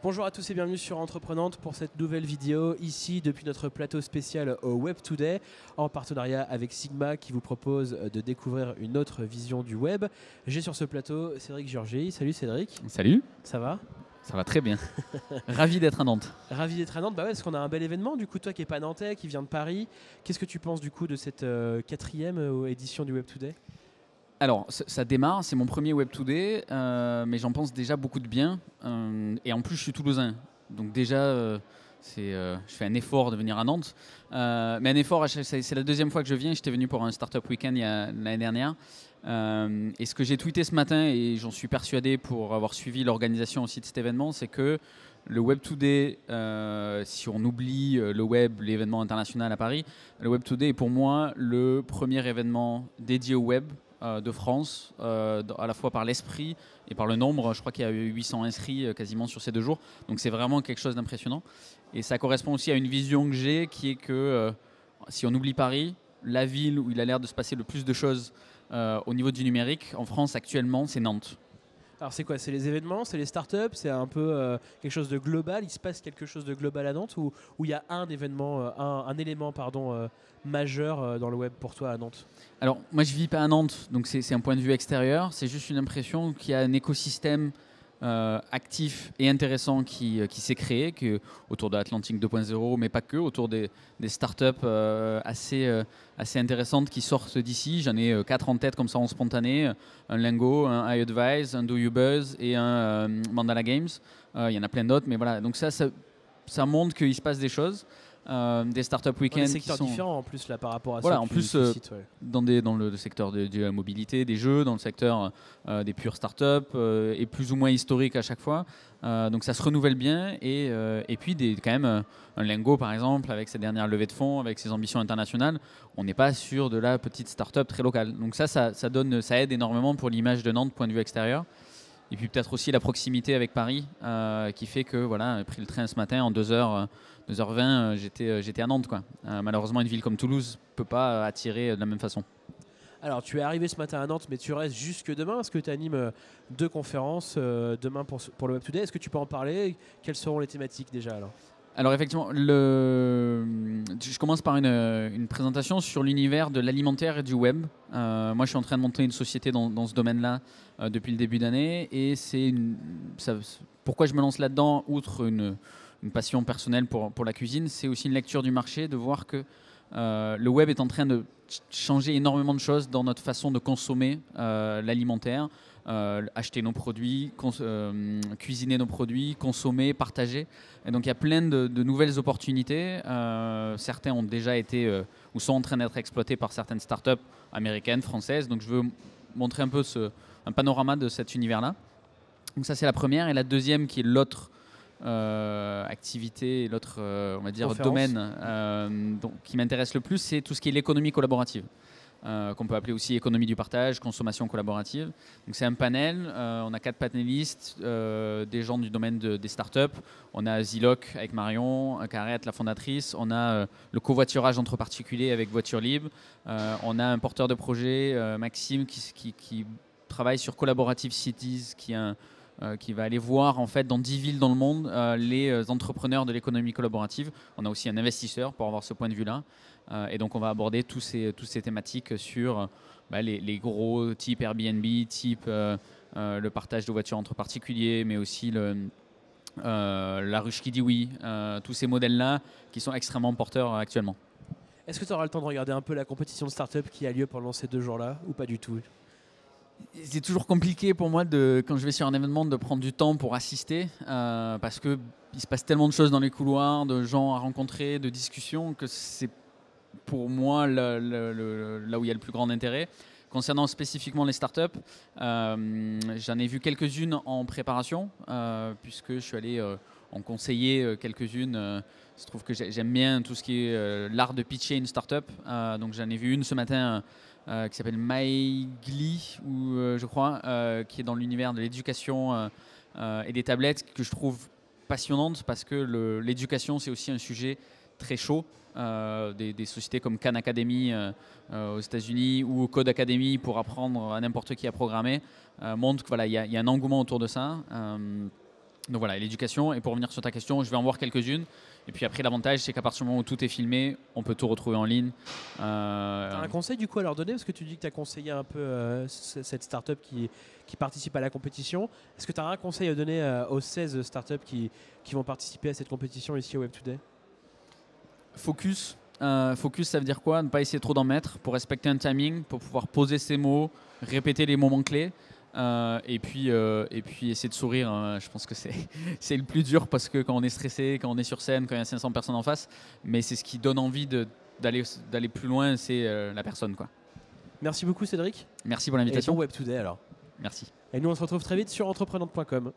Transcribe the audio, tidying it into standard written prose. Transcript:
Bonjour à tous et bienvenue sur Entreprenante pour cette nouvelle vidéo ici depuis notre plateau spécial au Web Today en partenariat avec Sigma qui vous propose de découvrir une autre vision du web. J'ai sur ce plateau Cédric Georget. Salut Cédric. Salut. Ça va? Ça va très bien. Ravi d'être à Nantes. Ravi d'être à Nantes. Bah ouais, parce qu'on a un bel événement. Du coup, toi qui n'es pas nantais, qui vient de Paris, qu'est-ce que tu penses du coup de cette quatrième édition du Web Today? Alors, ça démarre, c'est mon premier Web Today, mais j'en pense déjà beaucoup de bien. Et en plus, je suis toulousain. Donc déjà, je fais un effort de venir à Nantes. Mais un effort, c'est la deuxième fois que je viens. J'étais venu pour un Startup Weekend l'année dernière. Et ce que j'ai tweeté ce matin, et j'en suis persuadé pour avoir suivi l'organisation aussi de cet événement, c'est que le Web Today, si on oublie le web, l'événement international à Paris, le Web Today est pour moi le premier événement dédié au web de France, à la fois par l'esprit et par le nombre. Je crois qu'il y a eu 800 inscrits quasiment sur ces 2 jours. Donc c'est vraiment quelque chose d'impressionnant. Et ça correspond aussi à une vision que j'ai, qui est que si on oublie Paris, la ville où il a l'air de se passer le plus de choses au niveau du numérique en France actuellement, c'est Nantes. Alors c'est quoi? C'est les événements, c'est les startups, c'est un peu quelque chose de global. Il se passe quelque chose de global à Nantes ou il y a un événement, un élément majeur dans le web pour toi à Nantes? Alors moi je vis pas à Nantes, donc c'est un point de vue extérieur. C'est juste une impression qu'il y a un écosystème actif et intéressant qui s'est créé autour de Atlantique 2.0, mais pas que, autour des startups assez intéressantes qui sortent d'ici. J'en ai 4 en tête comme ça en spontané. Un Lingo, un iAdvise, un Do You Buzz et un Mandala Games. Il y en a plein d'autres, mais voilà. Donc ça montre qu'il se passe des choses. Des startup week-ends des secteurs différents en plus là par rapport à voilà, ceux en que plus tu cites, ouais. dans le secteur de la mobilité, des jeux, dans le secteur des pures startups et plus ou moins historiques à chaque fois. Donc ça se renouvelle bien et puis quand même un Lingo par exemple avec ses dernières levées de fonds, avec ses ambitions internationales, on n'est pas sur de la petite startup très locale. Donc ça aide énormément pour l'image de Nantes point de vue extérieur. Et puis peut-être aussi la proximité avec Paris qui fait que voilà, j'ai pris le train ce matin en 2h20, j'étais à Nantes, quoi. Malheureusement, une ville comme Toulouse ne peut pas attirer de la même façon. Alors tu es arrivé ce matin à Nantes mais tu restes jusque demain parce que tu animes 2 conférences demain pour le Web Today. Est-ce que tu peux en parler? Quelles seront les thématiques déjà alors? Alors effectivement, je commence par une présentation sur l'univers de l'alimentaire et du web. Moi, je suis en train de monter une société dans ce domaine-là depuis le début d'année. Et pourquoi je me lance là-dedans, outre une passion personnelle pour la cuisine, c'est aussi une lecture du marché, de voir que le web est en train de changer énormément de choses dans notre façon de consommer l'alimentaire. Acheter nos produits, cuisiner nos produits, consommer, partager. Et donc il y a plein de nouvelles opportunités. Certains ont déjà été ou sont en train d'être exploités par certaines startups américaines, françaises. Donc je veux montrer un peu un panorama de cet univers-là. Donc ça c'est la première. Et la deuxième qui est l'autre activité, l'autre on va dire domaine qui m'intéresse le plus, c'est tout ce qui est l'économie collaborative. Qu'on peut appeler aussi économie du partage, consommation collaborative. Donc c'est un panel, on a 4 panélistes, des gens du domaine des startups. On a Ziloc avec Marion, Carrette, la fondatrice. On a le covoiturage entre particuliers avec Voiture Libre. On a un porteur de projet, Maxime, qui travaille sur Collaborative Cities, qui va aller voir en fait dans 10 villes dans le monde les entrepreneurs de l'économie collaborative. On a aussi un investisseur pour avoir ce point de vue-là. Et donc on va aborder tous ces thématiques sur les gros type Airbnb, type le partage de voitures entre particuliers, mais aussi la ruche qui dit oui, tous ces modèles-là qui sont extrêmement porteurs actuellement. Est-ce que tu auras le temps de regarder un peu la compétition de start-up qui a lieu pendant ces 2 jours-là ou pas du tout? C'est toujours compliqué pour moi quand je vais sur un événement de prendre du temps pour assister parce qu'il se passe tellement de choses dans les couloirs, de gens à rencontrer, de discussions, que c'est pour moi là où il y a le plus grand intérêt. Concernant spécifiquement les startups, j'en ai vu quelques-unes en préparation puisque je suis allé en conseiller quelques-unes. Il se trouve que j'aime bien tout ce qui est l'art de pitcher une startup. Donc j'en ai vu une ce matin qui s'appelle MyGlee, je crois, qui est dans l'univers de l'éducation et des tablettes, que je trouve passionnante parce que l'éducation, c'est aussi un sujet très chaud. Des sociétés comme Khan Academy aux États-Unis ou Code Academy pour apprendre à n'importe qui à programmer montrent qu'il y a un engouement autour de ça. Donc voilà, l'éducation. Et pour revenir sur ta question, je vais en voir quelques-unes. Et puis après, l'avantage, c'est qu'à partir du moment où tout est filmé, on peut tout retrouver en ligne. T'as un conseil du coup à leur donner? Parce que tu dis que tu as conseillé un peu cette startup qui participe à la compétition. Est-ce que tu as un conseil à donner aux 16 startups qui vont participer à cette compétition ici au Web Today? Focus. Focus, ça veut dire quoi? Ne pas essayer trop d'en mettre pour respecter un timing, pour pouvoir poser ses mots, répéter les moments clés. Et puis essayer de sourire. Je pense que c'est le plus dur parce que quand on est stressé, quand on est sur scène, quand il y a 500 personnes en face, mais c'est ce qui donne envie d'aller plus loin, c'est la personne, quoi. Merci beaucoup Cédric. Merci pour Et l'invitation. bon Web Today alors. Merci. Et nous on se retrouve très vite sur entreprenante.com.